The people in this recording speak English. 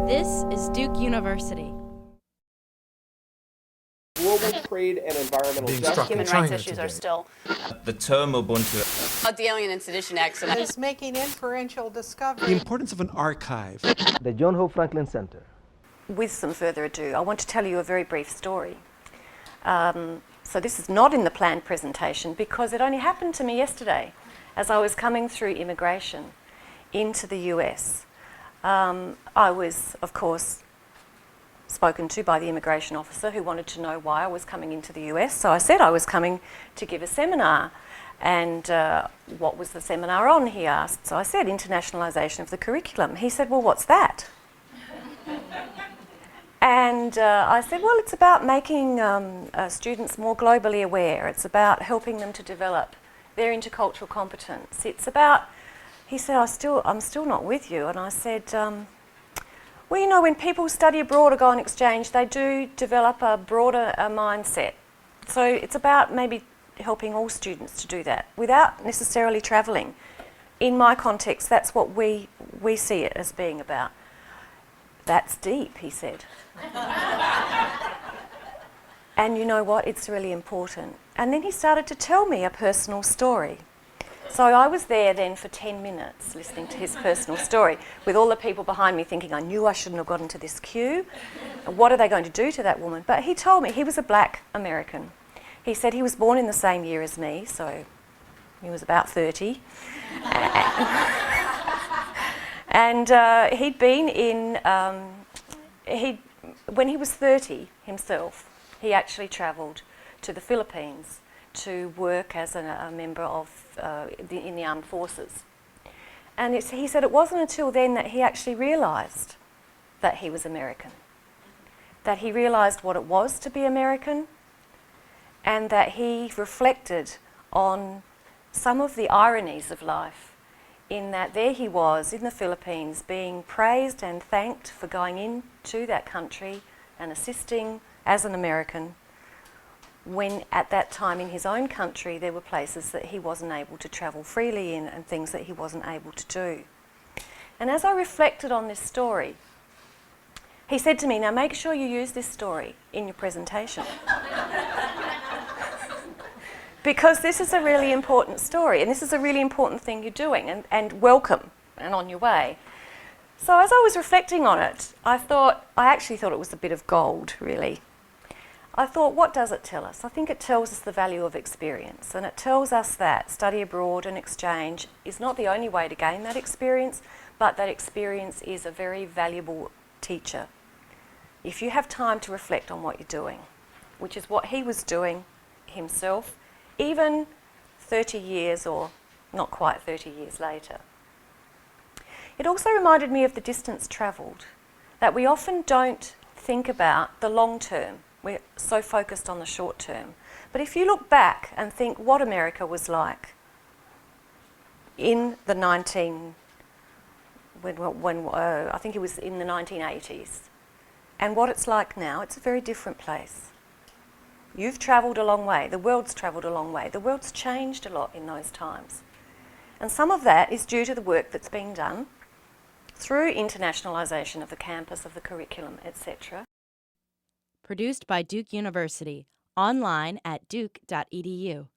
This is Duke University. Global trade and environmental justice. Human rights issues are still. The term Ubuntu. The Alien and Sedition Acts. Is making inferential discovery. The importance of an archive. The John Hope Franklin Center. With some further ado, I want to tell you a very brief story. So this is not in the planned presentation because it only happened to me yesterday as I was coming through immigration into the US. I was, of course, spoken to by the immigration officer who wanted to know why I was coming into the US. So I said I was coming to give a seminar. And what was the seminar on, he asked. So I said, Internationalization of the curriculum. He said, well, what's that? And I said, well, it's about making students more globally aware. It's about helping them to develop their intercultural competence. It's about, he said, I'm still not with you. And I said, well, you know, when people study abroad or go on exchange, they do develop a broader mindset. So it's about maybe helping all students to do that without necessarily travelling. In my context, that's what we see it as being about. That's deep, he said. And you know what? It's really important. And then he started to tell me a personal story. So I was there then for 10 minutes listening to his personal story with all the people behind me thinking, I knew I shouldn't have got into this queue. What are they going to do to that woman? But he told me he was a black American. He said he was born in the same year as me, so he was about 30. And he'd been in, when he was 30 himself, he actually travelled to the Philippines to work as a member of in the armed forces. And he said it wasn't until then that he actually realised that he was American, that he realised what it was to be American, and that he reflected on some of the ironies of life, in that there he was in the Philippines being praised and thanked for going into that country and assisting as an American, when at that time in his own country there were places that he wasn't able to travel freely in and things that he wasn't able to do. And as I reflected on this story, he said to me, now make sure you use this story in your presentation. Because this is a really important story and this is a really important thing you're doing, and welcome and on your way. So as I was reflecting on it, I actually thought it was a bit of gold, really. I thought, what does it tell us? I think it tells us the value of experience, and it tells us that study abroad and exchange is not the only way to gain that experience, but that experience is a very valuable teacher. If you have time to reflect on what you're doing, which is what he was doing himself, even 30 years or not quite 30 years later. It also reminded me of the distance travelled, that we often don't think about the long term. We're so focused on the short term. But if you look back and think what America was like in the I think it was in the 1980s, and what it's like now, it's a very different place. You've travelled a long way. The world's travelled a long way. The world's changed a lot in those times. And some of that is due to the work that's being done through internationalisation of the campus, of the curriculum, etc. Produced by Duke University, online at duke.edu.